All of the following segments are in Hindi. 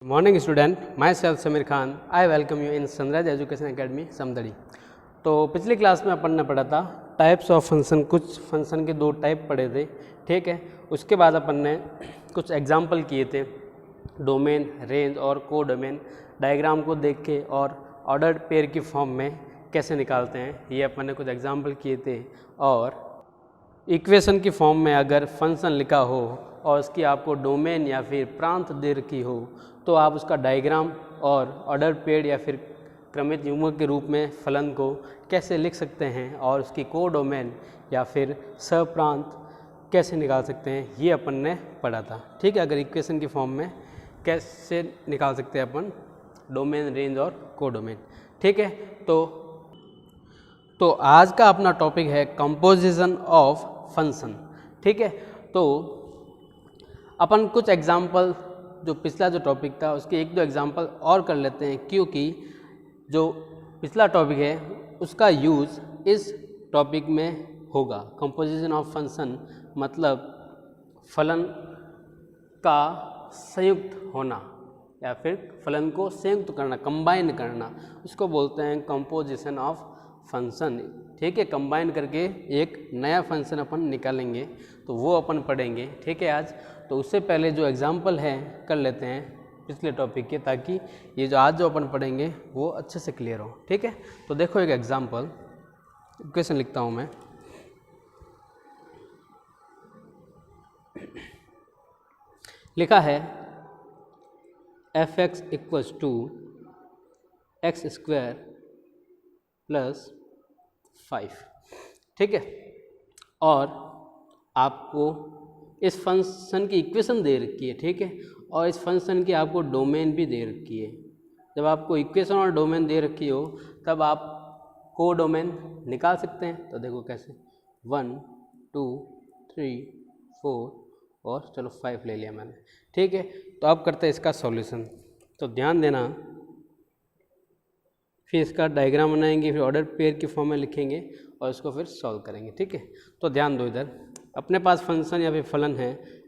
Morning student, my self Sameer Khan. I welcome you in sunrise education academy Samdari. तो पिछली क्लास में अपन ने पढ़ा था टाइप्स ऑफ फंक्शन, कुछ फंक्शन के दो टाइप पढ़े थे, ठीक है। उसके बाद अपन ने कुछ एग्जाम्पल किए थे, डोमेन, रेंज और को डोमेन। डायग्राम को देख के और ऑर्डर्ड पेयर की फॉर्म में कैसे निकालते हैं, ये अपन ने कुछ एग्जाम्पल किए थे। और इक्वेशन की फॉर्म में अगर फंक्शन लिखा हो और उसकी आपको डोमेन या फिर प्रांत दे रखी हो तो आप उसका डायग्राम और ऑर्डर पेड या फिर क्रमित युग्मक के रूप में फलन को कैसे लिख सकते हैं और उसकी को डोमेन या फिर सप्रांत कैसे निकाल सकते हैं, ये अपन ने पढ़ा था, ठीक है। अगर इक्वेशन की फॉर्म में कैसे निकाल सकते हैं अपन डोमेन, रेंज और को डोमेन, ठीक है। तो आज का अपना टॉपिक है कंपोजिशन ऑफ फंक्शन, ठीक है। तो अपन कुछ एग्जाम्पल, जो पिछला जो टॉपिक था उसके एक दो एग्जाम्पल और कर लेते हैं, क्योंकि जो पिछला टॉपिक है उसका यूज़ इस टॉपिक में होगा। कंपोजिशन ऑफ फंक्शन मतलब फलन का संयुक्त होना या फिर फलन को संयुक्त करना, कंबाइन करना, उसको बोलते हैं कंपोजिशन ऑफ फंक्शन, ठीक है। कंबाइन करके एक नया फंक्शन अपन निकालेंगे, तो वो अपन पढ़ेंगे, ठीक है आज। तो उससे पहले जो एग्जाम्पल है कर लेते हैं पिछले टॉपिक के, ताकि ये जो आज जो अपन पढ़ेंगे वो अच्छे से क्लियर हो, ठीक है। तो देखो एक एग्जाम्पल, क्वेश्चन लिखता हूँ मैं। लिखा है f(x) equals to x square plus 5, ठीक है। और आपको इस फंक्शन की इक्वेशन दे रखी है, ठीक है, और इस फंक्शन की आपको डोमेन भी दे रखी है। जब आपको इक्वेशन और डोमेन दे रखी हो तब आप को डोमेन निकाल सकते हैं। तो देखो कैसे, 1 2 3 4 और चलो 5 ले लिया मैंने, ठीक है। तो अब करते हैं इसका सॉल्यूशन। तो ध्यान देना, फिर इसका डायग्राम बनाएंगे, फिर ऑर्डर पेयर की फॉर्म में लिखेंगे और इसको फिर सॉल्व करेंगे, ठीक है। तो ध्यान दो, इधर अपने पास फंक्शन या फिर फलन है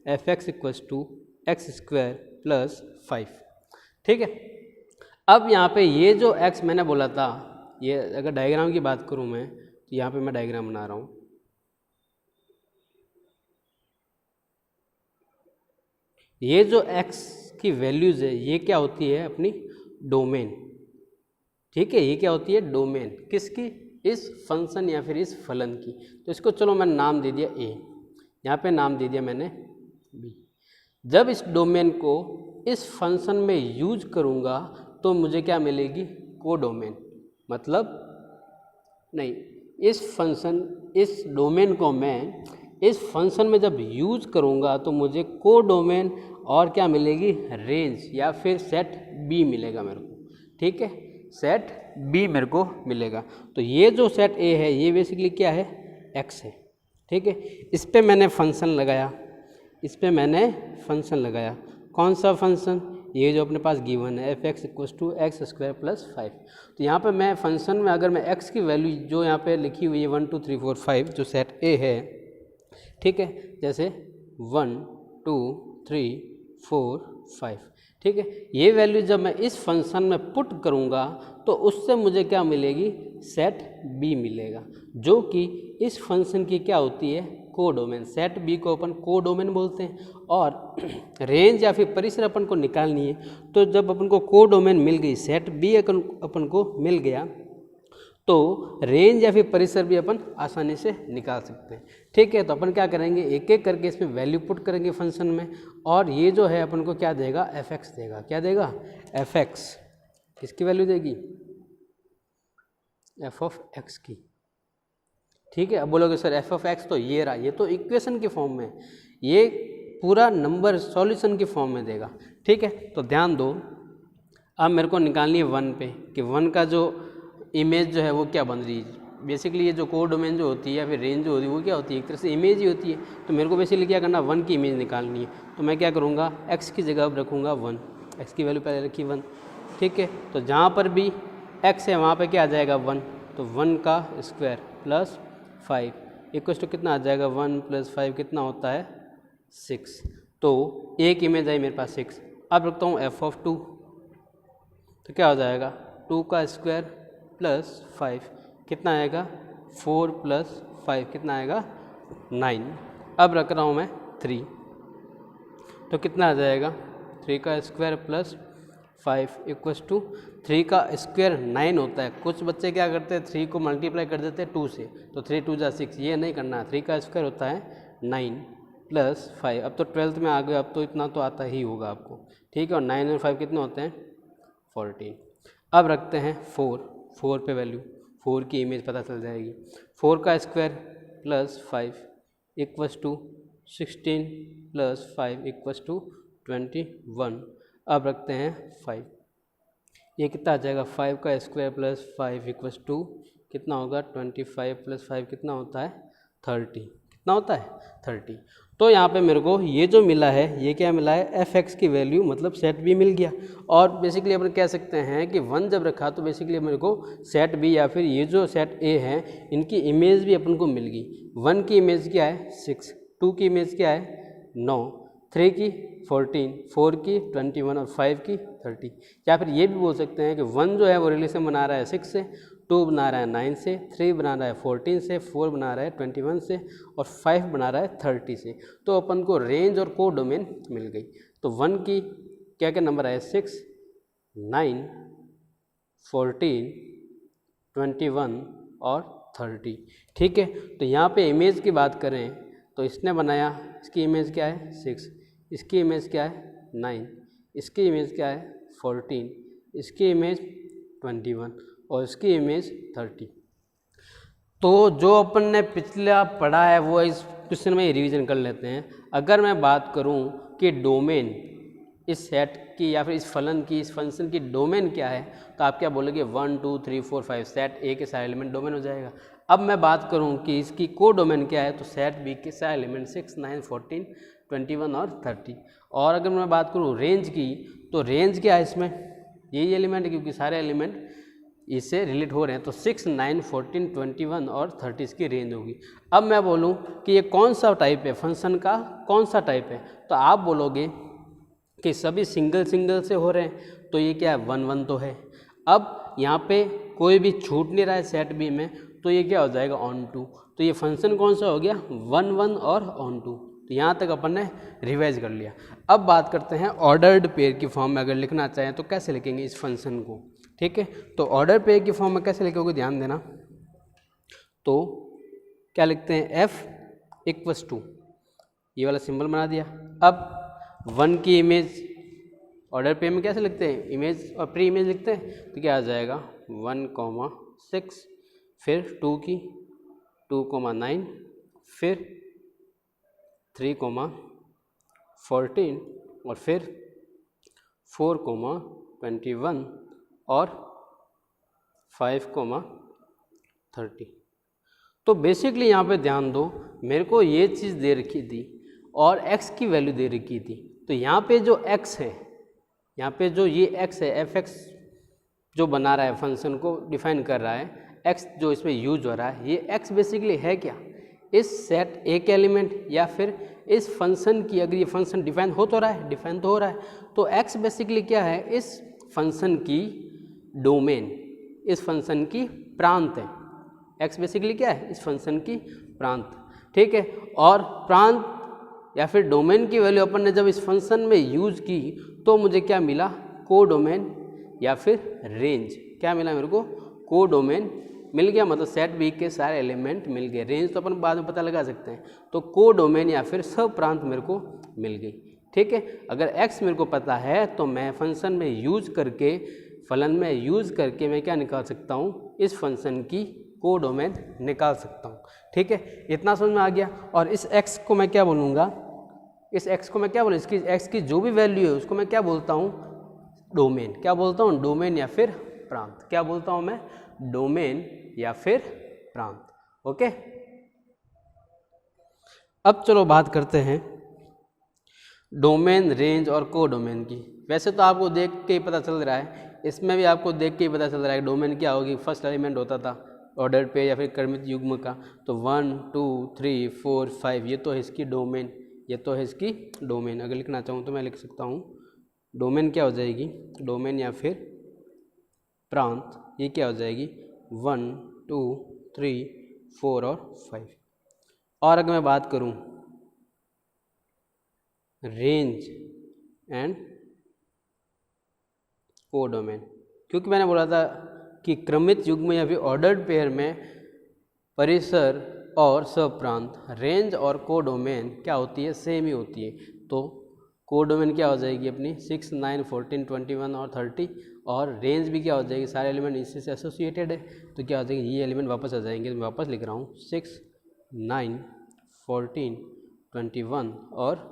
f(x) equals to x square plus 5, ठीक है। अब यहाँ पे ये जो x मैंने बोला था, ये अगर डायग्राम की बात करूँ मैं, तो यहाँ पे मैं डायग्राम बना रहा हूँ। ये जो x की वैल्यूज़ है ये क्या होती है, अपनी डोमेन, ठीक है। ये क्या होती है, डोमेन किसकी, इस फंक्शन या फिर इस फलन की। तो इसको चलो मैंने नाम दे दिया a, यहाँ पे नाम दे दिया मैंने b। जब इस डोमेन को इस फंक्शन में यूज करूँगा तो मुझे क्या मिलेगी, को डोमेन। मतलब नहीं, इस डोमेन को मैं इस फंक्शन में जब यूज करूँगा तो मुझे को डोमेन और क्या मिलेगी, रेंज या फिर सेट b मिलेगा मेरे को, ठीक है। सेट b मेरे को मिलेगा। तो ये जो सेट a है ये बेसिकली क्या है, x है, ठीक है। इस पे मैंने फंक्शन लगाया, कौन सा फंक्शन, ये जो अपने पास गिवन है f(x) equals to x square plus 5। तो यहाँ पे मैं फंक्शन में अगर मैं x की वैल्यू जो यहाँ पे लिखी हुई है 1 2 3 4 5 जो सेट a है, ठीक है, जैसे 1 2 3 4 5, ठीक है। ये वैल्यू जब मैं इस फंक्शन में पुट करूँगा तो उससे मुझे क्या मिलेगी, सेट b मिलेगा, जो कि इस फंक्शन की क्या होती है, को डोमेन। सेट b को अपन को डोमेन बोलते हैं। और रेंज या फिर परिसर अपन को निकालनी है, तो जब अपन को को डोमेन मिल गई, सेट b अपन को मिल गया, तो रेंज या फिर परिसर भी अपन आसानी से निकाल सकते हैं, ठीक है। तो अपन क्या करेंगे, एक एक करके इसमें वैल्यू पुट करेंगे फंक्शन में, और ये जो है अपन को क्या देगा, f(x) देगा। क्या देगा, f(x), किसकी वैल्यू देगी, f(x) की, ठीक है। अब बोलोगे सर f(x) तो ये रहा, ये तो इक्वेशन की फॉर्म में, ये पूरा नंबर सॉल्यूशन की फॉर्म में देगा, ठीक है। तो ध्यान दो, अब मेरे को निकालनी है 1 पे, कि 1 का जो इमेज जो है वो क्या बन रही है। बेसिकली ये जो को डोमेन जो होती है या फिर रेंज जो होती है वो क्या होती है, एक तरह से इमेज ही होती है। तो मेरे को बेसिकली क्या करना, 1 की इमेज निकालनी है। तो मैं क्या करूँगा, x की जगह अब रखूँगा 1, x की वैल्यू पहले रखी 1, ठीक है। तो जहाँ पर भी x है वहाँ पर क्या आ जाएगा 1, तो 1 का स्क्वायर प्लस 5 इक्वल्स टू कितना आ जाएगा, 1 + 5 कितना होता है 6। तो एक इमेज आई मेरे पास 6, अब रखता हूँ एफ ऑफ 2, तो क्या हो जाएगा 2 का स्क्वायर प्लस 5 कितना आएगा 4 प्लस 5 कितना आएगा 9। अब रख रहा हूँ मैं 3, तो कितना आ जाएगा 3 का स्क्वायर प्लस 5 इक्वल्स टू 3 का स्क्वायर 9 होता है। कुछ बच्चे क्या करते हैं 3 को मल्टीप्लाई कर देते हैं 2 से, तो 3 2 जा 6, ये नहीं करना है। 3 का स्क्वायर होता है 9 प्लस 5। अब तो 12th में आ गए, अब तो इतना तो आता ही होगा आपको, ठीक है। और 9 और 5 कितने होते हैं 14। अब रखते हैं 4 पे वैल्यू, 4 की इमेज पता चल जाएगी। 4 का square plus 5 equals to 16 plus 5 equals to 21। अब रखते हैं 5, ये कितना आ जाएगा 5 का स्क्वायर प्लस 5 इक्वल्स टू कितना होगा 25 प्लस 5 कितना होता है 30, कितना होता है 30। तो यहाँ पे मेरे को ये जो मिला है ये क्या मिला है एफ एक्स की वैल्यू, मतलब सेट बी मिल गया। और बेसिकली अपन कह सकते हैं कि 1 जब रखा तो बेसिकली मेरे को सेट बी या फिर ये जो सेट ए है इनकी इमेज भी अपन को मिल गई। 1 की इमेज क्या है 6, 2 की इमेज क्या है 9, 3 की 14, 4 की 21 और 5 की 30। या फिर ये भी बोल सकते हैं कि 1 जो है वो रिलेशन बना रहा है 6 से, 2 बना रहा है 9 से, 3 बना रहा है 14 से, 4 बना रहा है 21 से और 5 बना रहा है 30 से। तो अपन को रेंज और को डोमेन मिल गई। तो 1 की क्या क्या नंबर आए 6, 9, 14, 21 और 30, ठीक है। तो यहाँ पे इमेज की बात करें तो इसने बनाया, इसकी इमेज क्या है 6, इसकी इमेज क्या है 9, इसकी इमेज क्या है 14, इसकी इमेज 21 और इसकी इमेज 30। तो जो अपन ने पिछला पढ़ा है वो इस क्वेश्चन में रिवीजन कर लेते हैं। अगर मैं बात करूं कि डोमेन इस सेट की या फिर इस फलन की, इस फंक्शन की डोमेन क्या है, तो आप क्या बोलोगे 1 2 3 4 5 सेट ए के सारे एलिमेंट डोमेन हो जाएगा। अब मैं बात करूं कि इसकी को डोमेन क्या है, तो सेट बी के सारे एलिमेंट 6, 9, 14, 21 और 30। और अगर मैं बात करूं रेंज की, तो रेंज क्या है इसमें यही एलिमेंट है क्योंकि सारे एलिमेंट इससे रिलेट हो रहे हैं। तो 6, 9, 14, 21 और 30 इसकी रेंज होगी। अब मैं बोलूं कि ये कौन सा टाइप है, फंक्शन का कौन सा टाइप है, तो आप बोलोगे कि सभी सिंगल सिंगल से हो रहे हैं, तो ये क्या है 1 1 तो है। अब यहाँ पे कोई भी छूट नहीं रहा है सेट बी में, तो ये क्या हो जाएगा ऑन टू। तो ये फंक्शन कौन सा हो गया 1 1 और ऑन टू। तो यहाँ तक अपन ने रिवाइज कर लिया। अब बात करते हैं ऑर्डर्ड पेयर की फॉर्म में अगर लिखना चाहें तो कैसे लिखेंगे इस फंक्शन को, ठीक है। तो ऑर्डर पेयर की फॉर्म में कैसे लिखोगे ध्यान देना। तो क्या लिखते हैं f इक्वल्स टू, ये वाला सिंबल बना दिया। अब 1 की इमेज ऑर्डर पेयर में कैसे लिखते हैं इमेज और प्री इमेज लिखते हैं, तो क्या आ जाएगा 1, 6, फिर 2 की 2, 9, फिर 3, 14 और फिर 4, 21 और 5, 30। तो बेसिकली यहाँ पे ध्यान दो, मेरे को ये चीज़ दे रखी थी और x की वैल्यू दे रखी थी। तो यहाँ पे जो x है, यहाँ पे जो ये x है एफ एक्स जो बना रहा है फंक्शन को डिफाइन कर रहा है, x जो इसमें यूज हो रहा है, ये x बेसिकली है क्या इस सेट ए के एलिमेंट या फिर इस फंक्शन की, अगर ये फंक्शन डिफाइन हो तो रहा है, डिफाइन तो हो रहा है, तो x बेसिकली क्या है इस फंक्शन की डोमेन, इस फंक्शन की प्रांत है। x बेसिकली क्या है इस फंक्शन की प्रांत, ठीक है। और प्रांत या फिर डोमेन की वैल्यू अपन ने जब इस फंक्शन में यूज की तो मुझे क्या मिला को डोमेन या फिर रेंज, क्या मिला मेरे को को डोमेन मिल गया, मतलब सेट बी के सारे एलिमेंट मिल गए। रेंज तो अपन बाद में पता लगा सकते हैं, तो को डोमेन या फिर सब प्रांत मेरे को मिल गई, ठीक है। अगर x मेरे को पता है तो मैं फंक्शन में यूज करके, फलन में यूज करके मैं क्या निकाल सकता हूँ इस फंक्शन की को डोमेन निकाल सकता हूँ, ठीक है। इतना समझ में आ गया। और इस x को मैं क्या बोलूँगा, इस x को मैं क्या बोलूँ, इसकी x की जो भी वैल्यू है उसको मैं क्या बोलता हूँ डोमेन, क्या बोलता हूँ डोमेन या फिर प्रांत, क्या बोलता हूँ मैं डोमेन या फिर प्रांत, ओके। अब चलो बात करते हैं डोमेन, रेंज और को डोमेन की। वैसे तो आपको देख के ही पता चल रहा है, इसमें भी आपको देख के ही पता चल रहा है डोमेन क्या होगी। फर्स्ट एलिमेंट होता था ऑर्डर पे या फिर क्रमित युग्म का, तो 1 2 3 4 5 ये तो है इसकी डोमेन, ये तो है इसकी डोमेन। अगर लिखना चाहूँ तो मैं लिख सकता हूँ डोमेन क्या हो जाएगी, डोमेन या फिर प्रांत, ये क्या हो जाएगी 1 2 3 4 और 5। और अगर मैं बात करूं रेंज एंड कोडोमेन, क्योंकि मैंने बोला था कि क्रमित युग्म या फिर ऑर्डर्ड पेयर में परिसर और सप्रांत, रेंज और कोडोमेन क्या होती है, सेम ही होती है। तो कोडोमेन क्या हो जाएगी अपनी 6 9 14 21 और 30, और रेंज भी क्या हो जाएगी, सारे एलिमेंट इसी से एसोसिएटेड है, तो क्या हो जाएगी ये एलिमेंट वापस आ जाएंगे। तो मैं वापस लिख रहा हूँ 6 9 14 21 और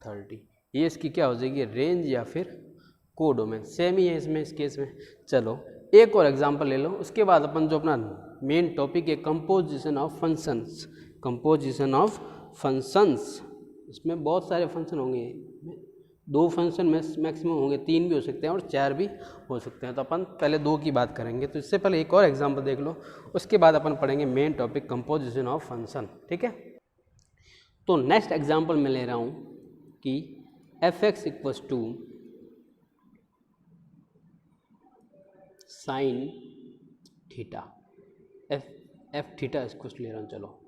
30, ये इसकी क्या हो जाएगी रेंज या फिर कोडोमेन, सेम ही है इसमें इस केस में। चलो एक और एग्जांपल ले लो, उसके बाद अपन जो अपना मेन टॉपिक है composition of functions, composition of functions, इसमें बहुत सारे फंक्शन होंगे, 2 फंक्शन में मैक्सिमम होंगे, 3 भी हो सकते हैं और 4 भी हो सकते हैं। तो अपन पहले 2 की बात करेंगे, तो इससे पहले एक और एग्जांपल देख लो, उसके बाद अपन पढ़ेंगे main topic composition of function, ठीक है। तो नेक्स्ट एग्जांपल मैं ले रहा हूँ कि f(x) equals to sine theta, F theta equals to ले रहा हूँ, चलो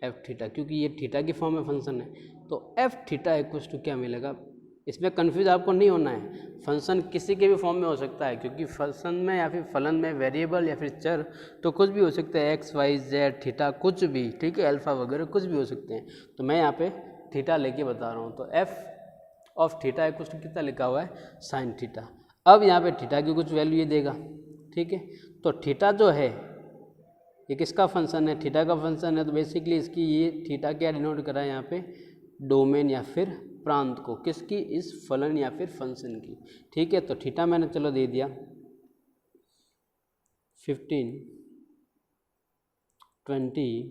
एफ थीटा, क्योंकि ये थीटा की फॉर्म में फंक्शन है, तो एफ थीटा इक्वल्स टू क्या मिलेगा। इसमें कन्फ्यूज आपको नहीं होना है, फंक्शन किसी के भी फॉर्म में हो सकता है, क्योंकि फंक्शन में या फिर फलन में वेरिएबल या फिर चर तो कुछ भी हो सकता है, एक्स वाई जेड थीटा कुछ भी, ठीक है, अल्फा वगैरह कुछ भी हो सकते हैं। तो मैं यहाँ पे थीटा लेके बता रहा हूँ, तो F of theta equals to कितना लिखा हुआ है साइन थीटा। अब यहाँ पे थीटा की कुछ वैल्यू ये देगा, ठीक है। तो थीटा जो है ये किसका फंक्शन है, थीटा का फंक्शन है, तो बेसिकली इसकी ये थीटा क्या डिनोट करा है यहाँ पे डोमेन या फिर प्रांत को, किसकी, इस फलन या फिर फंक्शन की, ठीक है। तो थीटा मैंने चलो दे दिया 15 20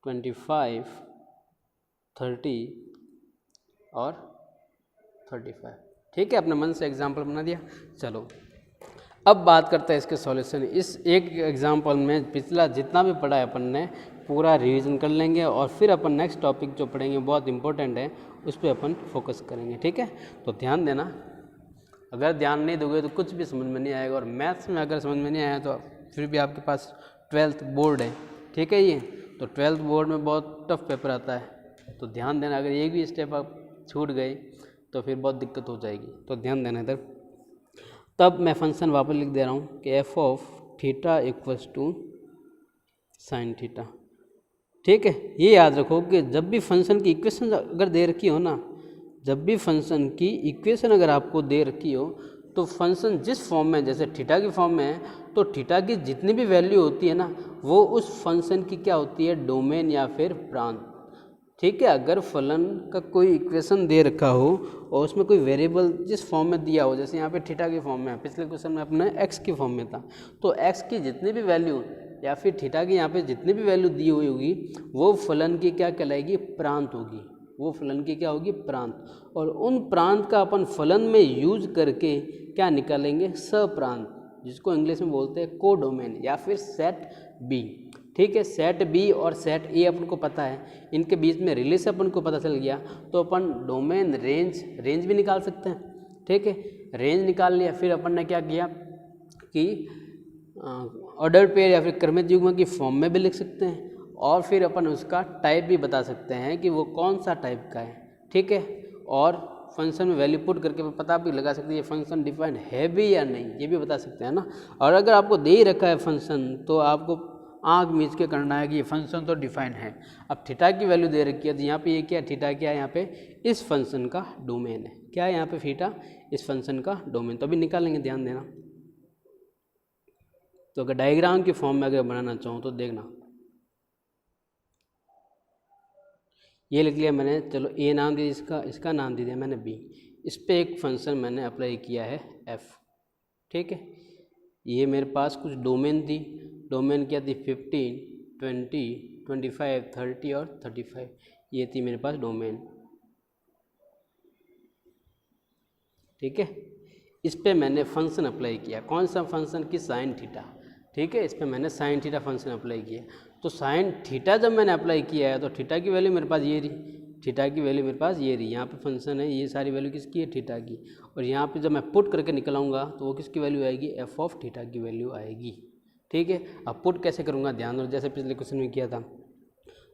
25 30 और 35, ठीक है, अपने मन से एग्जाम्पल बना दिया। चलो अब बात करते हैं इसके सॉल्यूशन। इस एक एग्जाम्पल में पिछला जितना भी पढ़ा है अपन ने पूरा रिवीजन कर लेंगे, और फिर अपन नेक्स्ट टॉपिक जो पढ़ेंगे बहुत इंपॉर्टेंट है उस पर अपन फोकस करेंगे, ठीक है। तो ध्यान देना, अगर ध्यान नहीं दोगे तो कुछ भी समझ में नहीं आएगा, और मैथ्स में अगर समझ में नहीं आया तो फिर भी आपके पास 12th बोर्ड है, ठीक है। ये तो 12th बोर्ड में बहुत टफ पेपर आता है, तो ध्यान देना, अगर एक भी स्टेप आप छूट गए तो फिर बहुत दिक्कत हो जाएगी, तो ध्यान देना इधर। तब मैं फंक्शन वापस लिख दे रहा हूँ कि F of theta equals to sine theta, ठीक है। ये याद रखो कि जब भी फंक्शन की इक्वेशन अगर दे रखी हो ना, जब भी फंक्शन की इक्वेशन अगर आपको दे रखी हो, तो फंक्शन जिस फॉर्म में, जैसे थीटा की फॉर्म में है, तो थीटा की जितनी भी वैल्यू होती है ना, वो उस फंक्शन की क्या होती है डोमेन या फिर प्रांत, ठीक है। अगर फलन का कोई इक्वेशन दे रखा हो और उसमें कोई वेरिएबल जिस फॉर्म में दिया हो, जैसे यहाँ पे थीटा की फॉर्म में है, पिछले क्वेश्चन में अपने एक्स की फॉर्म में था, तो एक्स की जितनी भी वैल्यू या फिर थीटा की यहाँ पे जितनी भी वैल्यू दी हुई होगी, वो फलन की क्या कहलाएगी, प्रांत होगी, वो फलन की क्या होगी, प्रांत। और उन प्रांत का अपन फलन में यूज करके क्या निकालेंगे, सप्रांत, जिसको इंग्लिश में बोलते हैं कोडोमेन या फिर सेट बी, ठीक है। सेट बी और सेट ए अपन को पता है, इनके बीच में रिलेशन अपन को पता चल गया, तो अपन डोमेन रेंज भी निकाल सकते हैं, ठीक है। रेंज निकाल लिया, फिर अपन ने क्या किया कि ऑर्डर पेयर या फिर क्रमित युग्म की फॉर्म में भी लिख सकते हैं, और फिर अपन उसका टाइप भी बता सकते हैं कि वो कौन सा टाइप का है, ठीक है। और फंक्शन में वैल्यू पुट करके पता भी लगा सकते हैं ये फंक्शन डिफाइन है भी या नहीं, ये भी बता सकते हैं ना। और अगर आपको दे ही रखा है फंक्शन, तो आपको आँख मीच के करना है कि ये फंक्शन तो डिफाइन है। अब थीटा की वैल्यू दे रखी है, तो यहाँ पे ये क्या, थीटा क्या है यहाँ पे, इस फंक्शन का डोमेन है, क्या है यहाँ पे थीटा, इस फंक्शन का डोमेन, तो अभी निकालेंगे, ध्यान देना। तो अगर डायग्राम की फॉर्म में अगर बनाना चाहूँ तो देखना, ये लिख लिया मैंने, चलो ए नाम दे दिया, इसका नाम दे दिया मैंने बी, इस पर एक फंक्शन मैंने अप्लाई किया है एफ, ठीक है। ये मेरे पास कुछ डोमेन थी, डोमेन क्या थी 15 20 25 30 और 35, ये थी मेरे पास डोमेन, ठीक है। इस पे मैंने फंक्शन अप्लाई किया, कौन सा फंक्शन की साइन थीटा, ठीक है। इस पे मैंने साइन थीटा फंक्शन अप्लाई किया, तो साइन थीटा जब मैंने अप्लाई किया है तो थीटा की वैल्यू मेरे पास ये रही, थीटा की वैल्यू मेरे पास ये रही, यहाँ पे फंक्शन है, ये सारी वैल्यू किसकी है, थीटा की। और यहाँ पे जब मैं पुट करके निकलाऊंगा तो वो किसकी वैल्यू आएगी, एफ ऑफ थीटा की वैल्यू आएगी। ठीक है, अब पुट कैसे करूँगा ध्यान दो, जैसे पिछले क्वेश्चन में किया था।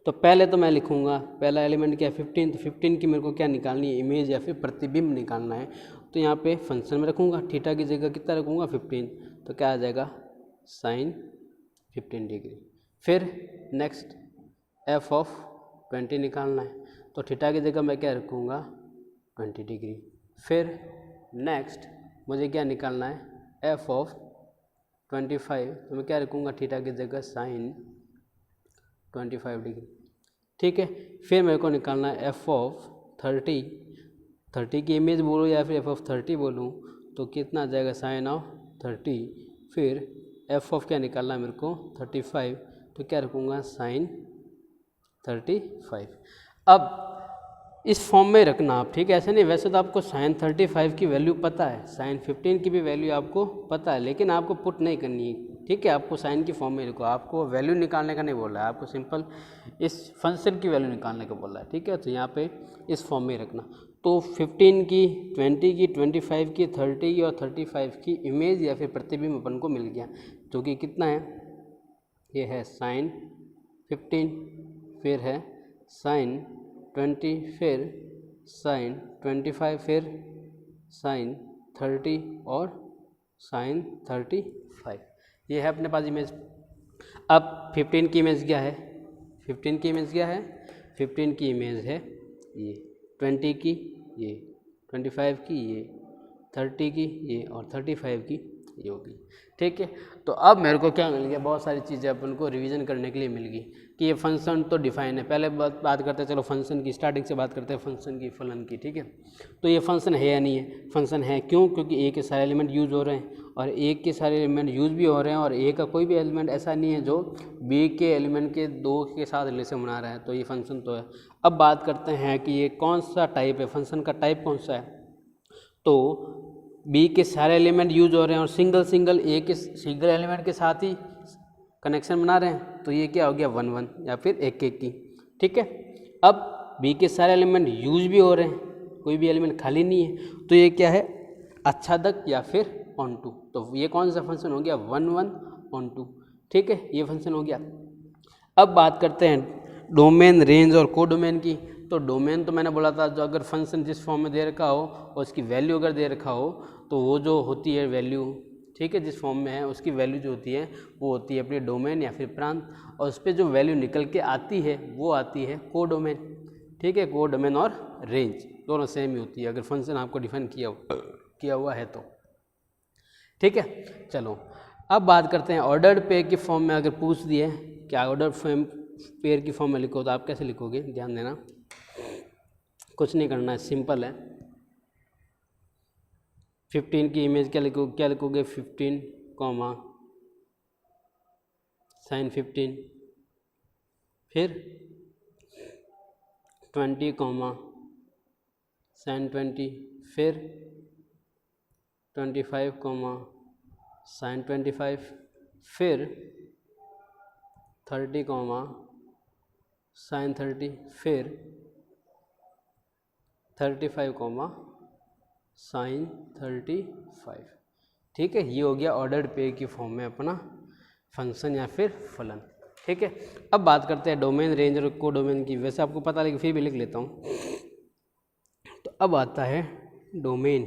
तो पहले तो मैं लिखूँगा, पहला एलिमेंट क्या है 15, तो 15 की मेरे को क्या निकालनी है, इमेज या फिर प्रतिबिंब निकालना है। तो यहाँ पे फंक्शन में रखूँगा, थीटा की जगह कितना रखूँगा 15, तो क्या आ जाएगा साइन 15 डिग्री। फिर नेक्स्ट एफ ऑफ 20 निकालना है, तो थीटा की जगह मैं क्या रखूँगा 20 डिग्री। फिर नेक्स्ट मुझे क्या निकालना है एफ ऑफ 25, तो मैं क्या रखूँगा थीटा की जगह साइन 25 डिग्री। ठीक है, फिर मेरे को निकालना है एफ ऑफ 30 की इमेज बोलूँ या फिर एफ ऑफ 30 बोलूँ, तो कितना आ जाएगा साइन ऑफ 30। फिर एफ ऑफ क्या निकालना है मेरे को 35, तो क्या रखूँगा साइन 35। अब इस फॉर्म में रखना आप, ठीक है, ऐसे नहीं, वैसे तो आपको साइन 35 की वैल्यू पता है, साइन 15 की भी वैल्यू आपको पता है, लेकिन आपको पुट नहीं करनी है। ठीक है, आपको साइन की फॉर्म में लिखो, आपको वैल्यू निकालने का नहीं बोला है, आपको सिंपल इस फंक्शन की वैल्यू निकालने का बोला है। ठीक है, तो यहाँ पे इस फॉर्म में रखना। तो 15 की, 20 की, 25 की, 30 की और 35 की इमेज या फिर प्रतिबिंब अपन को मिल गया, जो कि कितना है, ये है साइन 15, फिर है साइन 20, फिर साइन 25, फिर साइन 30 और साइन 35। ये है अपने पास इमेज। अब 15 की इमेज क्या है, 15 की इमेज क्या है, 15 की इमेज है ये, 20 की ये, 25 की ये, 30 की ये और 35 की ये होगी। ठीक है, तो अब मेरे को क्या मिल गया, बहुत सारी चीज़ें अपन को रिवीजन करने के लिए मिल गई कि ये फंक्शन तो डिफाइन है। पहले बात करते हैं, चलो फंक्शन की स्टार्टिंग से बात करते हैं, फंक्शन की फलन की। ठीक है, तो ये फंक्शन है या नहीं है, फंक्शन है, क्यों, क्योंकि ए के सारे एलिमेंट यूज़ हो रहे हैं और ए के सारे एलिमेंट यूज़ भी हो रहे हैं, और ए का कोई भी एलिमेंट ऐसा नहीं है जो बी के एलिमेंट के 2 के साथ रिलेशन बना रहा है, तो ये फंक्शन तो है। अब बात करते हैं कि ये कौन सा टाइप है, फंक्शन का टाइप कौन सा है। तो बी के सारे एलिमेंट यूज हो रहे हैं और सिंगल ए के सिंगल एलिमेंट के साथ ही कनेक्शन बना रहे हैं, तो ये क्या हो गया 1 1 या फिर एक की। ठीक है, अब बी के सारे एलिमेंट यूज भी हो रहे हैं, कोई भी एलिमेंट खाली नहीं है, तो ये क्या है आच्छादक या फिर ऑन टू। तो ये कौन सा फंक्शन हो गया 1 1 ऑन टू। ठीक है, ये फंक्शन हो गया। अब बात करते हैं डोमेन, रेंज और कोडोमेन की। तो डोमेन तो मैंने बोला था, जो अगर फंक्शन जिस फॉर्म में दे रखा हो और उसकी वैल्यू अगर दे रखा हो, तो वो जो होती है वैल्यू, ठीक है, जिस फॉर्म में है उसकी वैल्यू जो होती है वो होती है अपनी डोमेन या फिर प्रांत, और उस पर जो वैल्यू निकल के आती है वो आती है कोडोमेन। ठीक है, कोडोमेन और रेंज दोनों सेम ही होती है अगर फंक्शन आपको डिफाइन किया हुआ है तो। ठीक है, चलो अब बात करते हैं ऑर्डर्ड पेयर की फॉर्म में। अगर पूछ दिए क्या ऑर्डर्ड पेयर की फॉर्म में लिखो, तो आप कैसे लिखोगे, ध्यान देना, कुछ नहीं करना है, सिंपल है। 15 की इमेज क्या लिखोगे 15 कॉमा साइन 15, फिर 20 कॉमा साइन 20, फिर 25 कॉमा साइन 25, फिर 30 कॉमा साइन 30, फिर 35 कॉमा साइन 35। ठीक है, ये हो गया ऑर्डर्ड पेयर की फॉर्म में अपना फंक्शन या फिर फलन। ठीक है, अब बात करते हैं डोमेन, रेंज और कोडोमेन की। वैसे आपको पता लेकिन फिर भी लिख लेता हूँ। तो अब आता है डोमेन,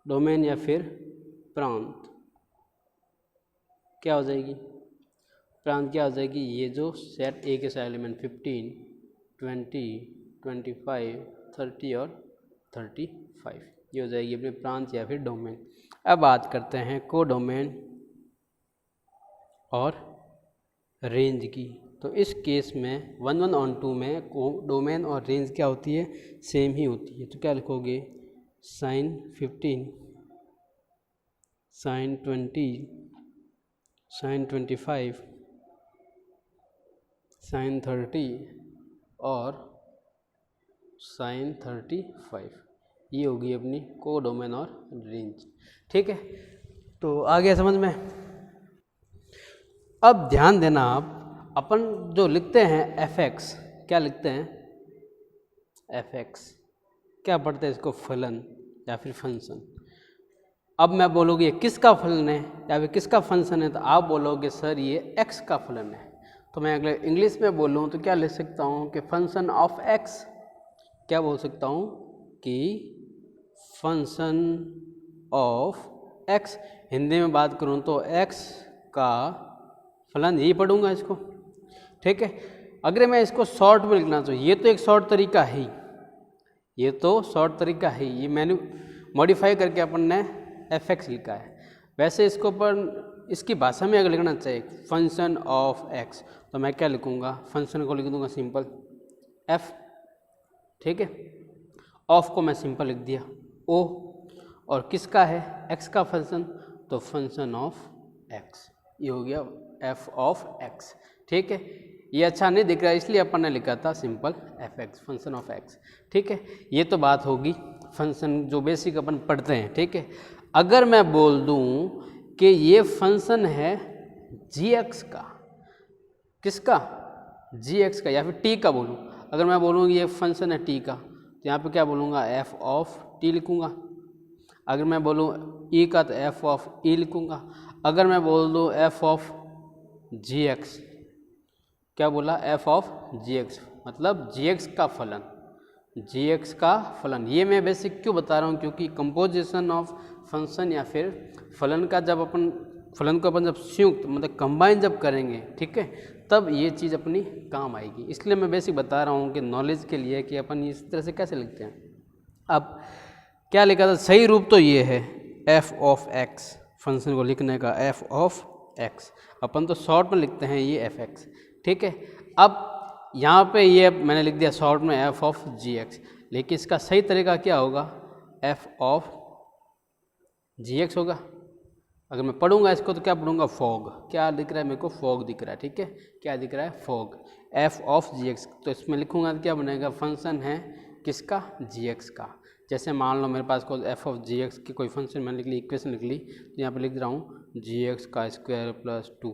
डोमेन या फिर प्रांत। क्या हो जाएगी, प्रांत क्या हो जाएगी, ये जो सेट ए के सारे एलिमेंट 15, 20, 25, 30 और 35, ये हो जाएगी अपने प्रांत या फिर डोमेन। अब बात करते हैं कोडोमेन और रेंज की। तो इस केस में 1 1 ऑन 2 में डोमेन और रेंज क्या होती है, सेम ही होती है। तो क्या लिखोगे साइन 15, साइन 20, साइन 25, साइन 30 और साइन 35, ये होगी अपनी कोडोमेन और रेंज। ठीक है, तो आ गया समझ में। अब ध्यान देना, आप अपन जो लिखते हैं fx, क्या लिखते हैं एफ एक्स क्या पढ़ते हैं इसको, फलन या फिर फंक्शन। अब मैं बोलोगे ये किसका फलन है या फिर किसका फंक्शन है, तो आप बोलोगे सर ये एक्स का फलन है। तो मैं अगर इंग्लिश में बोलूँ तो क्या लिख सकता हूँ कि फंक्शन ऑफ एक्स, क्या बोल सकता हूँ कि फंक्शन ऑफ एक्स। हिंदी में बात करूँ तो एक्स का फलन, यही पढ़ूंगा इसको, ठीक है। अगर मैं इसको शॉर्ट में लिखना तो ये तो एक शॉर्ट तरीका है ही, ये तो शॉर्ट तरीका है, ये मैंने मॉडिफाई करके अपन ने एफ एक्स लिखा है। वैसे इसको पर इसकी भाषा में अगर लिखना चाहिए फंक्शन ऑफ एक्स, तो मैं क्या लिखूँगा, फंक्शन को लिख दूँगा सिंपल एफ, ठीक है। ऑफ को मैं सिंपल लिख दिया ओ, और किसका है, एक्स का फंक्शन, तो फंक्शन ऑफ एक्स, ये हो गया एफ ऑफ एक्स, ठीक है। ये अच्छा नहीं दिख रहा है इसलिए अपन ने लिखा था simple F x, function of x, ठीक है। ये तो बात होगी फंक्शन जो बेसिक अपन पढ़ते हैं, ठीक है। अगर मैं बोल दूं कि ये फंक्शन है जी एक्स का, किसका, जी एक्स का, या फिर टी का बोलूँ। अगर मैं बोलूँ ये फंक्शन है टी का, तो यहाँ पे क्या बोलूँगा, एफ ऑफ टी लिखूँगा। अगर मैं बोलूँ ई का, तो एफ ऑफ ई लिखूँगा। अगर मैं बोल दूँ एफ ऑफ जी एक्स, क्या बोला, एफ ऑफ जी एक्स, मतलब जी एक्स का फलन, जी एक्स का फलन। ये मैं बेसिक क्यों बता रहा हूँ, क्योंकि कंपोजिशन ऑफ फंक्शन या फिर फलन का जब अपन फलन को अपन जब संयुक्त मतलब कंबाइन जब करेंगे, ठीक है, तब ये चीज़ अपनी काम आएगी। इसलिए मैं बेसिक बता रहा हूँ कि नॉलेज के लिए कि अपन इस तरह से कैसे लिखते हैं। अब क्या लिखा था, सही रूप तो ये है एफ ऑफ एक्स, फंक्शन को लिखने का एफ ऑफ एक्स। अपन तो शॉर्ट में लिखते हैं ये एफ एक्स, ठीक है। अब यहाँ पे ये मैंने लिख दिया शॉर्ट में एफ ऑफ जी एक्स, लेकिन इसका सही तरीका क्या होगा, एफ ऑफ जी एक्स होगा। अगर मैं पढ़ूंगा इसको तो क्या पढ़ूंगा, फॉग, क्या दिख रहा है मेरे को, फॉग दिख रहा है, ठीक है। क्या दिख रहा है, fog, F of G X. तो इसमें लिखूंगा तो क्या बनेगा, फंक्शन है किसका, जी एक्स का। जैसे मान लो मेरे पास कोई एफ ऑफ जी एक्स की कोई फंक्शन मैंने लिख ली, इक्वेशन लिख ली, तो यहाँ पे लिख रहा हूँ जी एक्स का स्क्वायर प्लस 2,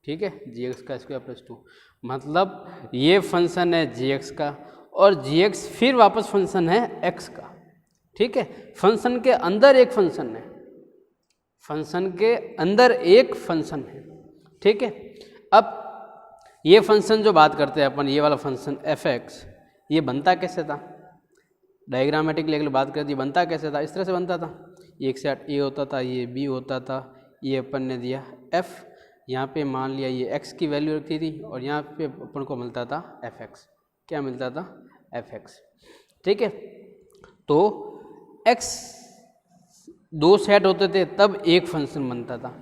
ठीक है, जी एक्स का स्क्वायर प्लस 2, मतलब ये फंक्शन है जी एक्स का, और जी एक्स फिर वापस फंक्शन है एक्स का, ठीक है। फंक्शन के अंदर एक फंक्शन है, फंक्शन के अंदर एक फंक्शन है, ठीक है। अब ये फंक्शन जो बात करते हैं अपन, ये वाला फंक्शन एफ एक्स, ये बनता कैसे था, डायग्रामेटिकली अगर बात करते बनता कैसे था, इस तरह से बनता था, एक साइड ए होता था, ये बी होता था, ये अपन ने दिया एफ, यहाँ पे मान लिया ये एक्स की वैल्यू रखती थी, और यहाँ पे अपन को मिलता था एफ एक्स, क्या मिलता था, एफ एक्स, ठीक है। तो एक्स दो सेट होते थे तब एक फंक्शन बनता था,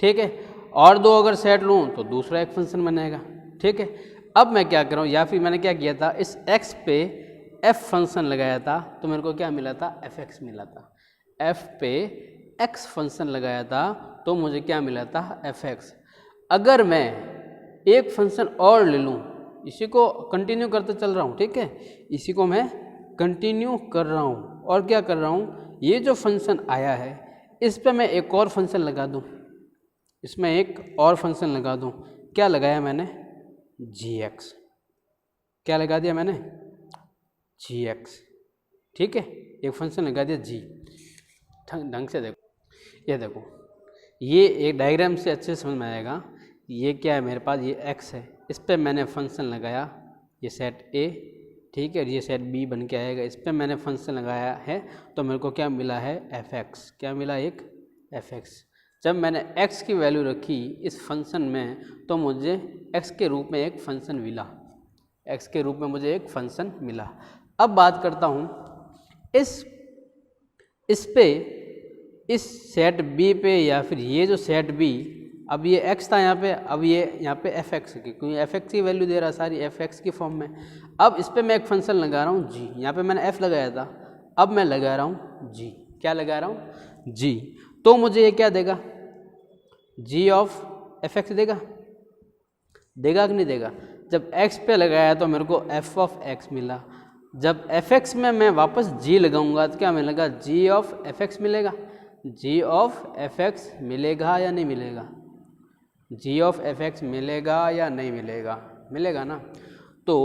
ठीक है, और दो अगर सेट लूँ तो दूसरा एक फंक्शन बनेगा, ठीक है। अब मैं क्या कर रहा हूँ, या फिर मैंने क्या किया था, इस एक्स पे एफ फंक्शन लगाया था तो मेरे को क्या मिला था, एफ एक्स मिला था। एफ पे एक्स फंक्शन लगाया था तो मुझे क्या मिला था, एफ एक्स। अगर मैं एक फंक्शन और ले लूँ, इसी को कंटिन्यू करते चल रहा हूँ, ठीक है, इसी को मैं कंटिन्यू कर रहा हूँ, और क्या कर रहा हूँ, ये जो फंक्शन आया है इस पे मैं एक और फंक्शन लगा दूँ, इसमें एक और फंक्शन लगा दूँ। क्या लगाया मैंने, जी एक्स, क्या लगा दिया मैंने, जी एक्स, ठीक है, एक फंक्शन लगा दिया जी। ढंग से देखो, ये देखो, ये एक डायग्राम से अच्छे से समझ में आएगा। ये क्या है मेरे पास, ये एक्स है, इस पर मैंने फंक्शन लगाया, ये सेट ए, ठीक है, ये सेट बी बन के आएगा, इस पर मैंने फंक्शन लगाया है तो मेरे को क्या मिला है, एफ एक्स, क्या मिला, एक एफ एक्स। जब मैंने x की वैल्यू रखी इस फंक्शन में तो मुझे x के रूप में एक फंक्शन मिला, x के रूप में मुझे एक फंक्शन मिला। अब बात करता हूँ इस पे, इस सेट b पे, या फिर ये जो सेट b, अब ये x था यहाँ पे, अब ये यहाँ पे एफ एक्स की, क्योंकि एफ एक्स की वैल्यू दे रहा है सारी एफ एक्स की फॉर्म में। अब इस पे मैं एक फंक्शन लगा रहा हूँ g, यहाँ पे मैंने f लगाया था, अब मैं लगा रहा हूँ g, क्या लगा रहा हूँ, g, तो मुझे ये क्या देगा, जी ऑफ एफ एक्स देगा, देगा कि नहीं देगा। जब x पे लगाया तो मेरे को एफ ऑफ एक्स मिला, जब एफ एक्स में मैं वापस g लगाऊंगा तो क्या मिलेगा, जी ऑफ एफ एक्स मिलेगा। जी ऑफ एफ एक्स मिलेगा या नहीं मिलेगा, जी ऑफ एफ एक्स मिलेगा या नहीं मिलेगा, मिलेगा ना। तो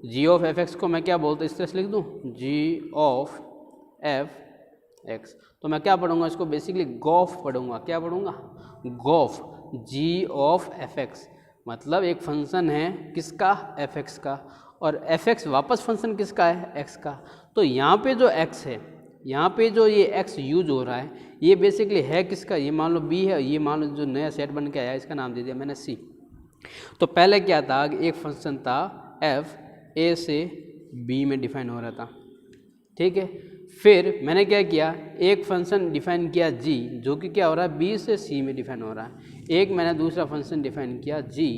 जी ऑफ एफ एक्स को मैं क्या बोलता हूँ, इस तरह से लिख दूँ, जी ऑफ एफ एक्स। तो मैं क्या पढ़ूंगा इसको, बेसिकली गॉफ पढ़ूंगा। क्या पढ़ूंगा, gof, G of F X, मतलब एक फंक्शन है किसका, एफ एक्स का, और एफ एक्स वापस फंक्शन किसका है, एक्स का। तो यहाँ पे जो एक्स है, यहाँ पे जो ये एक्स यूज हो रहा है, ये बेसिकली है किसका, ये मान लो बी है, ये मान लो जो नया सेट बन के आया इसका नाम दे दिया मैंने सी। तो पहले क्या था, एक फंक्शन था एफ, ए से बी में डिफाइन हो रहा था, ठीक है। फिर मैंने क्या किया, एक फंक्शन डिफाइन किया जी, जो कि क्या हो रहा है, बी से सी में डिफाइन हो रहा है। एक मैंने दूसरा फंक्शन डिफाइन किया जी,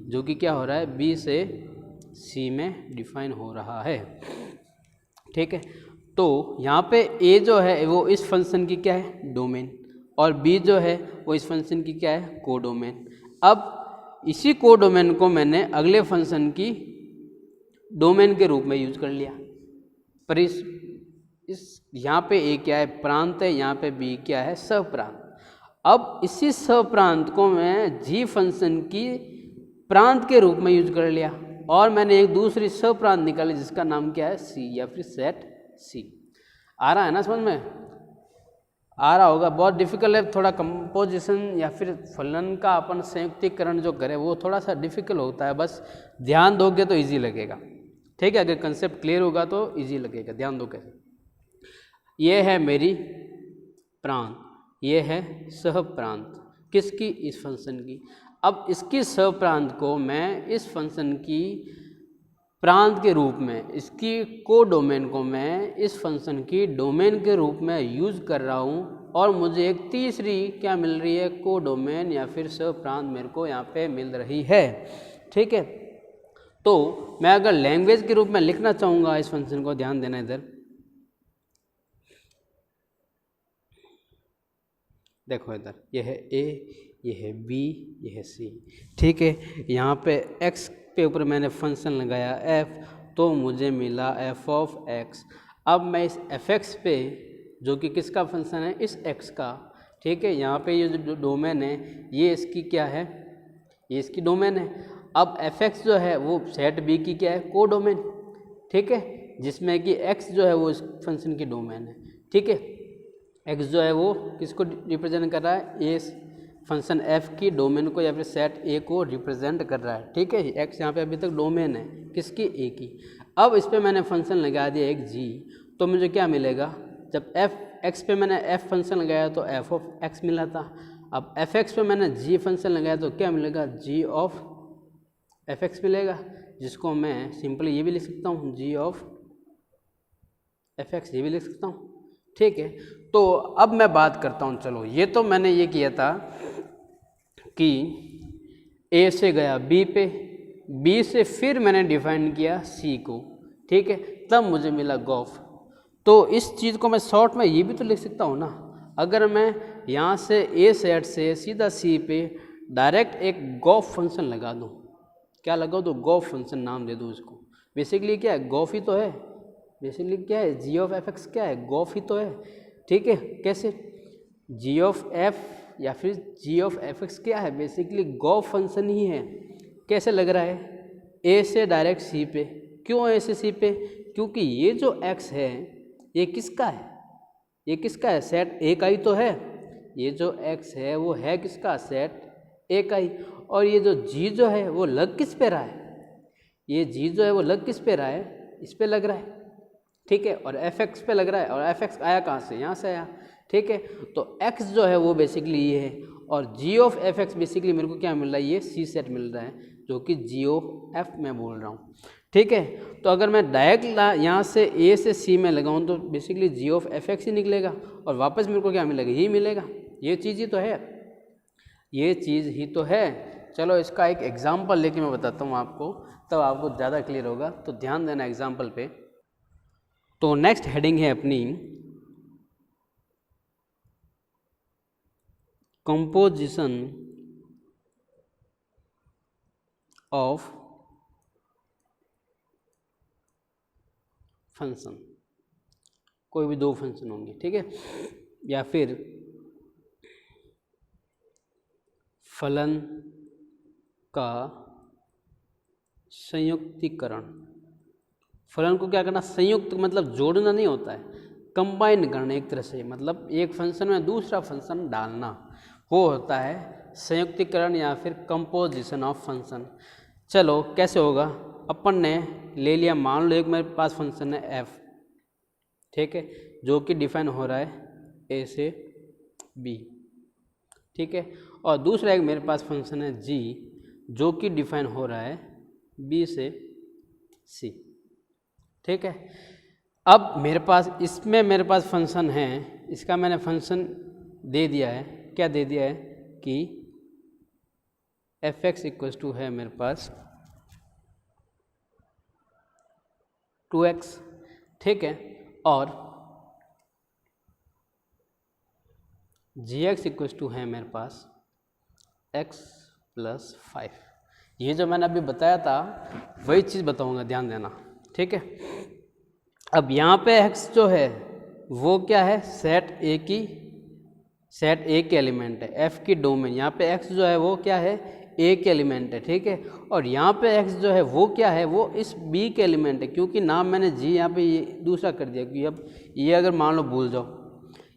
जो कि क्या हो रहा है, बी से सी में डिफाइन हो रहा है, ठीक है। तो यहाँ पे ए जो है वो इस फंक्शन की क्या है, डोमेन, और बी जो है वो इस फंक्शन की क्या है, कोडोमेन। अब इसी कोडोमेन को मैंने अगले फंक्शन की डोमेन के रूप में यूज कर लिया। पर इस यहाँ पे ए क्या है, प्रांत है, यहाँ पे बी क्या है, सहप्रांत। अब इसी सहप्रांत को मैं जी फंक्शन की प्रांत के रूप में यूज कर लिया, और मैंने एक दूसरी सहप्रांत निकाली जिसका नाम क्या है, सी, या फिर सेट सी। आ रहा है ना समझ में, आ रहा होगा। बहुत डिफिकल्ट है थोड़ा, कंपोजिशन या फिर फलन का अपन संयुक्तिकरण जो करें वो थोड़ा सा डिफिकल्ट होता है, बस ध्यान दोगे तो इजी लगेगा, ठीक है। अगर कंसेप्ट क्लियर होगा तो इजी लगेगा, ध्यान दो कैसे। ये है मेरी प्रांत, ये है सहप्रांत, किसकी, इस फंक्शन की। अब इसकी सहप्रांत को मैं इस फंक्शन की प्रांत के रूप में, इसकी कोडोमेन को मैं इस फंक्शन की डोमेन के रूप में यूज कर रहा हूँ, और मुझे एक तीसरी क्या मिल रही है, कोडोमेन या फिर सहप्रांत मेरे को यहाँ पे मिल रही है, ठीक है। तो मैं अगर लैंग्वेज के रूप में लिखना चाहूँगा इस फंक्शन को, ध्यान देना इधर, देखो इधर, यह है ए, यह है बी, यह है सी, ठीक है। यहाँ पे एक्स पे ऊपर मैंने फंक्शन लगाया एफ, तो मुझे मिला एफ ऑफ एक्स। अब मैं इस एफ एक्स पे, जो कि किसका फंक्शन है, इस एक्स का, ठीक है, यहाँ पे ये जो डोमेन है ये इसकी क्या है, ये इसकी डोमेन है। अब एफ एक्स जो है वो सेट बी की क्या है, को डोमेन, ठीक है, जिसमें कि एक्स जो है वो इस फंक्शन की डोमेन है, ठीक है। एक्स जो है वो किसको रिप्रेजेंट कर रहा है, ए फंक्शन एफ की डोमेन को, या फिर सेट ए को रिप्रेजेंट कर रहा है, ठीक है। एक्स यहाँ पे अभी तक डोमेन है किसकी, ए की। अब इस पर मैंने फंक्शन लगा दिया एक जी, तो मुझे क्या मिलेगा, जब एफ एक्स पे मैंने एफ फंक्शन लगाया तो एफ ऑफ एक्स मिला था। अब एफ एक्स पे मैंने जी फंक्शन लगाया तो क्या मिलेगा, जी ऑफ एफ एक्स मिलेगा, जिसको मैं सिंपली ये भी लिख सकता हूँ, जी ऑफ एफ एक्स, ये भी लिख सकता हूँ, ठीक है। तो अब मैं बात करता हूँ, चलो ये तो मैंने ये किया था कि ए से गया बी पे, बी से फिर मैंने डिफाइन किया सी को, ठीक है, तब मुझे मिला गॉफ। तो इस चीज़ को मैं शॉर्ट में ये भी तो लिख सकता हूँ ना, अगर मैं यहाँ से ए सेट से सीधा सी पे डायरेक्ट एक गॉफ फंक्शन लगा दूँ, क्या लगा दो, गॉफ फंक्शन नाम दे दूँ इसको। बेसिकली क्या है, गॉफ ही तो है, बेसिकली क्या है, जी ऑफ एफ एक्स क्या है, गॉफ ही तो है, ठीक है। कैसे, जी ऑफ एफ या फिर जी ऑफ एफ एक्स क्या है, बेसिकली गॉफ फंक्शन ही है। कैसे लग रहा है, ए से डायरेक्ट सी पे, क्यों ए से सी पे, क्योंकि ये जो एक्स है ये किसका है, ये किसका है, सेट ए का ही तो है। ये जो एक्स है वो है किसका, सेट ए का ही। और ये जो जी जो है वो लग किस पे रहा है, ये जी जो है वो लग किस पे रहा है, इस पे लग रहा है, ठीक है। और एफ एक्स पे लग रहा है, और एफ एक्स आया कहाँ से, यहाँ से आया, ठीक है। तो एक्स जो है वो बेसिकली ये है, और जी ऑफ एफ एक्स बेसिकली मेरे को क्या मिल रहा है, ये सी सेट मिल रहा है, जो कि जी ऑफ एफ मैं बोल रहा हूँ, ठीक है। तो अगर मैं डायरेक्ट यहाँ से ए से सी में लगाऊँ तो basically G of F X ही निकलेगा, और वापस मेरे को क्या मिलेगा, यही मिलेगा, ये चीज़ ही तो है, ये चीज़ ही तो है। चलो इसका एक एग्जाम्पल लेके मैं बताता हूँ आपको, तब आपको ज़्यादा क्लियर होगा, तो ध्यान देना एग्जाम्पल पे। तो नेक्स्ट हेडिंग है अपनी कंपोजिशन ऑफ फंक्शन, कोई भी दो फंक्शन होंगे, ठीक है, या फिर फलन का संयुक्तिकरण, फलन को क्या करना, संयुक्त मतलब जोड़ना नहीं होता है, कंबाइन करना एक तरह से, मतलब एक फंक्शन में दूसरा फंक्शन डालना, वो होता है संयुक्तिकरण या फिर कंपोजिशन ऑफ फंक्शन। चलो कैसे होगा, अपन ने ले लिया, मान लो एक मेरे पास फंक्शन है f, ठीक है, जो कि डिफाइन हो रहा है a से b, ठीक है, और दूसरा एक मेरे पास फंक्शन है g, जो कि डिफाइन हो रहा है b से c, ठीक है। अब मेरे पास इसमें मेरे पास फंक्शन है, इसका मैंने फंक्शन दे दिया है, क्या दे दिया है कि f(x) इक्वल टू है मेरे पास 2x, ठीक है, और gx इक्वल टू है मेरे पास x + 5। ये जो मैंने अभी बताया था वही चीज़ बताऊंगा, ध्यान देना, ठीक है। अब यहाँ पे x जो है वो क्या है, सेट A के एलिमेंट है, f की डोमेन, यहाँ पे x जो है वो क्या है, A के एलिमेंट है, ठीक है, और यहाँ पे x जो है वो क्या है, वो इस B के एलिमेंट है, क्योंकि नाम मैंने g यहाँ पे ये दूसरा कर दिया, क्योंकि अब ये अगर मान लो भूल जाओ,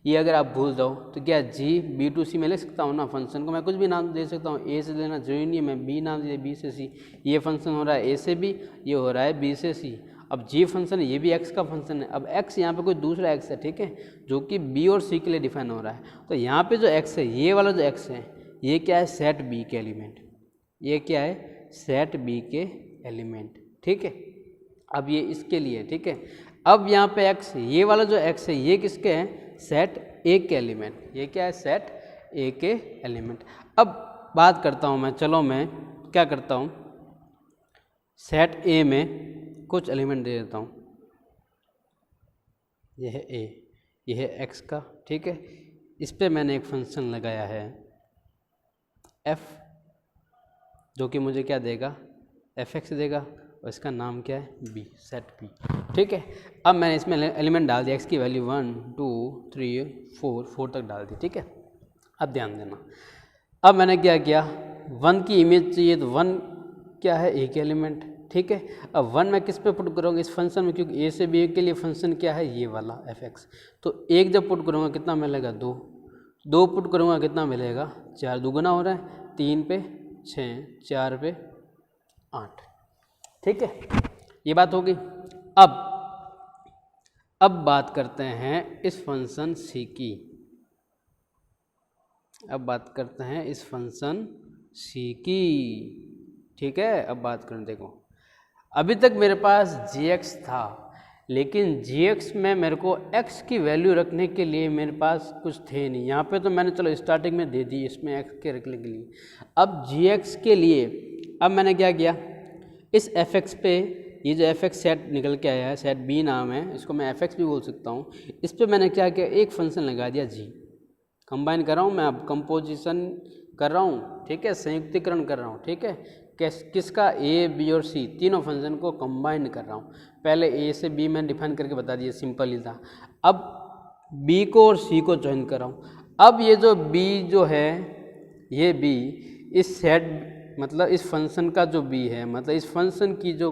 ये अगर आप भूल जाओ तो क्या g B2C में ले सकता हूँ ना, फंक्शन को मैं कुछ भी नाम दे सकता हूँ, A से लेना जरूरी नहीं है, मैं B नाम दिया, B से C, ये फंक्शन हो रहा है A से B, ये हो रहा है B से C। अब g फंक्शन है, ये भी x का फंक्शन है, अब x यहाँ पे कोई दूसरा x है, ठीक है, जो कि b और c के लिए डिफाइन हो रहा है, तो यहाँ पे जो x है, ये वाला जो x है, ये क्या है, सेट b के एलिमेंट, ये क्या है, सेट b के एलिमेंट, ठीक है। अब ये इसके लिए, ठीक है, अब यहाँ पे x, ये वाला जो x है, ये किसके हैं, सेट a के एलिमेंट, ये क्या है, सेट a के एलिमेंट। अब बात करता हूँ मैं, चलो मैं क्या करता हूँ, सेट a में कुछ एलिमेंट दे देता हूँ, यह है a, यह है x का, ठीक है, इस पे मैंने एक फंक्शन लगाया है f, जो कि मुझे क्या देगा, f(x) देगा, और इसका नाम क्या है, b, सेट b, ठीक है। अब मैंने इसमें एलिमेंट डाल दिया, x की वैल्यू 1 2 3 4 तक डाल दी, ठीक है। अब ध्यान देना, अब मैंने क्या किया, 1 की इमेज चाहिए, तो 1 क्या है, a के एलिमेंट, ठीक है। अब 1 मैं किस पे पुट करूँगा, इस फंक्शन में, क्योंकि a से b के लिए फंक्शन क्या है, ये वाला f(x), तो 1 जब पुट करूँगा कितना मिलेगा, 2 पुट करूँगा कितना मिलेगा, 4 दुगुना हो रहा है, 3 पे 6, 4 पे 8, ठीक है, ये बात होगी। अब बात करते हैं इस फंक्शन c की, अब बात करते हैं इस फंक्शन c की, ठीक है। अब बात करें, देखो अभी तक मेरे पास gx था, लेकिन gx में मेरे को x की वैल्यू रखने के लिए मेरे पास कुछ थे नहीं, यहाँ पे तो मैंने चलो स्टार्टिंग में दे दी इसमें x के रखने के लिए। अब gx के लिए अब मैंने क्या किया, इस fx पे, ये जो fx सेट निकल के आया है, सेट b नाम है, इसको मैं fx भी बोल सकता हूँ, इस पर मैंने क्या किया, एक फंक्शन लगा दिया g, कंबाइन कर रहा हूँ मैं, अब कंपोजिशन कर रहा हूँ, ठीक है, संयुक्तिकरण कर रहा हूँ, ठीक है, किसका, a b और c, तीनों फंक्शन को कंबाइन कर रहा हूँ। पहले a से b मैंने डिफाइन करके बता दिया, सिंपल ही था। अब b को और c को ज्वाइन कर रहा हूँ। अब ये जो b जो है, ये b इस सेट मतलब इस फंक्शन का जो b है, मतलब इस फंक्शन की जो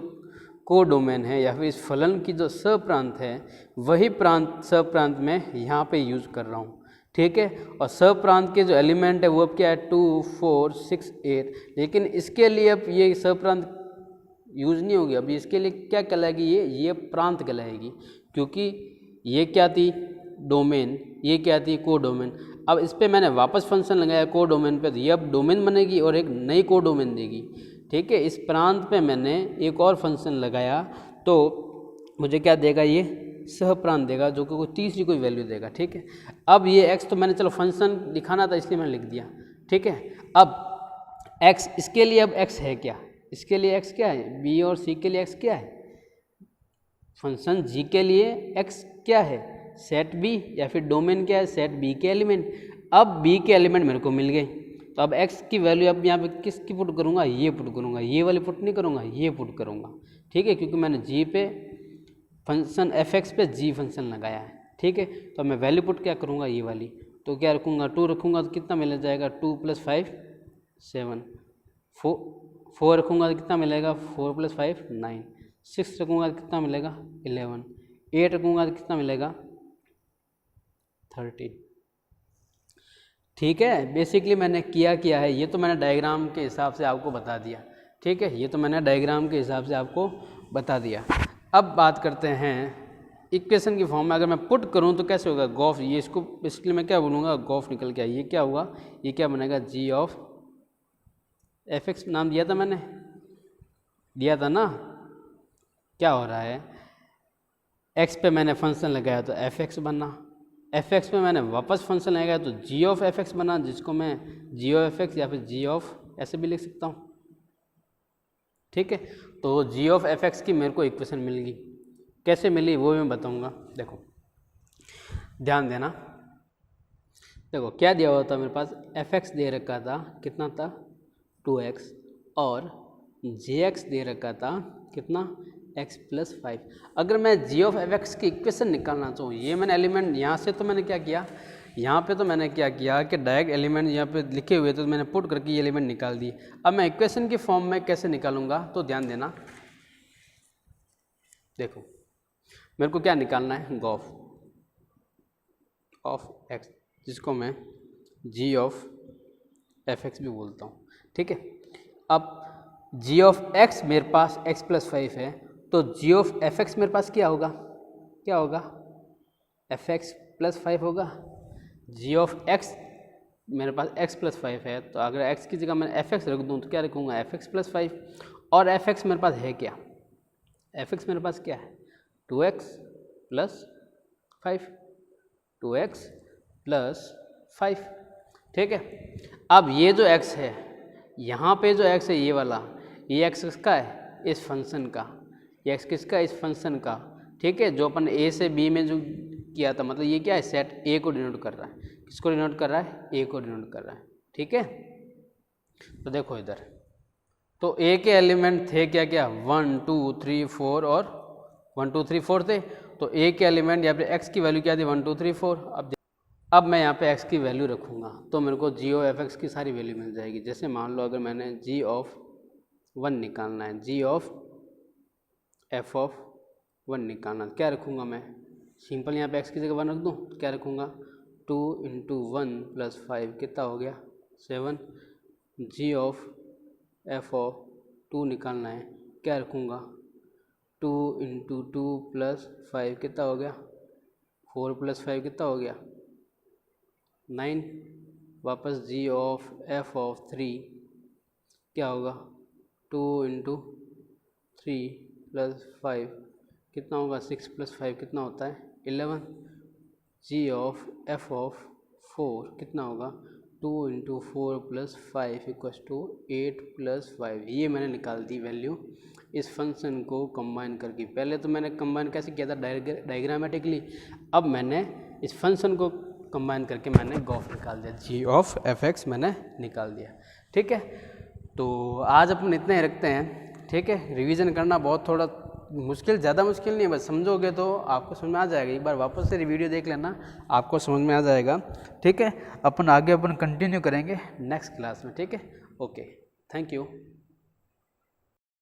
को डोमेन है या फिर इस फलन की जो सप्रांत है, वही प्रांत सप्रांत में यहाँ पे यूज कर रहा हूँ, ठीक है। और सप्रांत के जो एलिमेंट है वो अब क्या है, 2 4 6 8, लेकिन इसके लिए अब ये सप्रांत यूज नहीं होगी, अभी इसके लिए क्या कहलाएगी, ये प्रांत कहलाएगी, क्योंकि ये क्या थी, डोमेन, ये क्या थी, को डोमेन। अब इस पर मैंने वापस फंक्शन लगाया को डोमेन पे, तो ये अब डोमेन बनेगी और एक नई को डोमेन देगी, ठीक है। इस प्रांत पे मैंने एक और फंक्शन लगाया, तो मुझे क्या देगा, ये सह प्रांत देगा, जो कि कोई तीसरी कोई वैल्यू देगा, ठीक है। अब ये x तो मैंने चलो फंक्शन दिखाना था इसलिए मैंने लिख दिया, ठीक है। अब x, इसके लिए अब x है क्या, इसके लिए x क्या है, b और c के लिए x क्या है, फंक्शन g के लिए x क्या है, सेट b, या फिर डोमेन क्या है, सेट b के एलिमेंट। अब b के एलिमेंट मेरे को मिल गए, तो अब x की वैल्यू अब यहाँ पे किसकी पुट करूँगा, ये पुट करूँगा, ये वाली पुट नहीं करूँगा, ये पुट करूँगा, ठीक है, क्योंकि मैंने g पे फंक्शन f(x) पे g फंक्शन लगाया है, ठीक है। तो मैं वैल्यू पुट क्या करूँगा, ये वाली, तो क्या रखूँगा, 2 रखूँगा तो कितना मिल जाएगा, 2 + 5 7, 4 रखूँगा तो कितना मिलेगा, 4 + 5 9, 6 रखूँगा तो कितना मिलेगा 11, 8 रखूँगा तो कितना मिलेगा 13। ठीक है, बेसिकली मैंने किया है, ये तो मैंने डायग्राम के हिसाब से आपको बता दिया। ठीक है, ये तो मैंने डायग्राम के हिसाब से आपको बता दिया। अब बात करते हैं इक्वेशन की फॉर्म में अगर मैं पुट करूं तो कैसे होगा गॉफ, ये इसको बेसिकली मैं क्या बोलूँगा गॉफ निकल के आई, ये क्या होगा, ये क्या बनेगा जी ऑफ एफ एक्स, नाम दिया था मैंने, दिया था ना। क्या हो रहा है, एक्स पे मैंने फंक्शन लगाया तो एफ एक्स बना, एफ एक्स पे मैंने वापस फंक्शन लगाया तो जी ऑफ एफ एक्स बना, जिसको मैं जी ऑफ एफ एक्स या फिर जी ऑफ ऐसे भी लिख सकता हूँ। ठीक है, तो जी ऑफ एफ एक्स की मेरे को इक्वेशन मिल गई, कैसे मिली वो मैं बताऊंगा। देखो ध्यान देना, देखो क्या दिया हुआ था मेरे पास, एफ एक्स दे रखा था, कितना था 2x, और जे एक्स दे रखा था कितना x + 5। अगर मैं जी ऑफ एफ एक्स की इक्वेशन निकालना चाहूँ, ये मैंने एलिमेंट यहाँ से तो मैंने क्या किया, यहाँ पे तो मैंने क्या किया कि डायरेक्ट एलिमेंट यहाँ पे लिखे हुए तो मैंने पुट करके ये एलिमेंट निकाल दिए। अब मैं इक्वेशन की फॉर्म में कैसे निकालूंगा, तो ध्यान देना, देखो मेरे को क्या निकालना है, गॉफ ऑफ एक्स, जिसको मैं जी ऑफ एफ एक्स भी बोलता हूँ। ठीक है, अब जी ऑफ एक्स मेरे पास x + 5 है, तो जी ऑफ एफ एक्स मेरे पास क्या होगा, क्या होगा एफ एक्स + 5 होगा। जी ऑफ एक्स मेरे पास x + 5 है, तो अगर x की जगह मैं एफ एक्स रख दूँ तो क्या रखूँगा fx + 5, और एफ एक्स मेरे पास है क्या, एफ एक्स मेरे पास क्या है 2x + 5, 2x + 5। ठीक है, अब ये जो x है, यहाँ पे जो x है ये वाला, ये x किसका है, इस फंक्शन का, ये x किसका है, इस फंक्शन का। ठीक है, जो अपन a से b में जो किया था, मतलब ये क्या है, सेट a को डिनोट कर रहा है, किसको डिनोट कर रहा है, a को डिनोट कर रहा है। ठीक है, तो देखो इधर, तो a के एलिमेंट थे क्या क्या 1 2 3 4 और 1 2 3 4 थे, तो a के एलिमेंट या फिर x की वैल्यू क्या थी 1 2 3 4। अब मैं यहाँ पे x की वैल्यू रखूँगा तो मेरे को जी ऑफ एफ एक्स की सारी वैल्यू मिल जाएगी। जैसे मान लो अगर मैंने जी ऑफ 1 निकालना है, जी ऑफ एफ ऑफ 1 निकालना, क्या रखूँगा मैं, सिंपल यहाँ पे x की जगह 1 रख दूँ, क्या रखूँगा 2 × 1 + 5 कितना हो गया 7। जी ऑफ एफ ऑफ 2 निकालना है, क्या रखूँगा 2 × 2 + 5 कितना हो गया 4 + 5 कितना हो गया 9। वापस जी ऑफ एफ ऑफ 3 क्या होगा 2 × 3 + 5 कितना होगा 6 + 5 कितना होता है 11। जी ऑफ एफ ऑफ 4 कितना होगा 2 × 4 + 5 = 8 + 5। ये मैंने निकाल दी वैल्यू इस फंक्शन को कंबाइन करके। पहले तो मैंने कंबाइन कैसे किया था डायग्रामेटिकली, अब मैंने इस फंक्शन को कंबाइन करके मैंने गॉफ निकाल दिया, जी ऑफ एफ एक्स मैंने निकाल दिया। ठीक है, तो आज अपन इतना ही रखते हैं। ठीक है, रिवीजन करना बहुत थोड़ा मुश्किल, ज़्यादा मुश्किल नहीं है, बस समझोगे तो आपको समझ में आ जाएगा। एक बार वापस से वीडियो देख लेना, आपको समझ में आ जाएगा। ठीक है, अपन आगे कंटिन्यू करेंगे नेक्स्ट क्लास में। ठीक है, ओके, थैंक यू।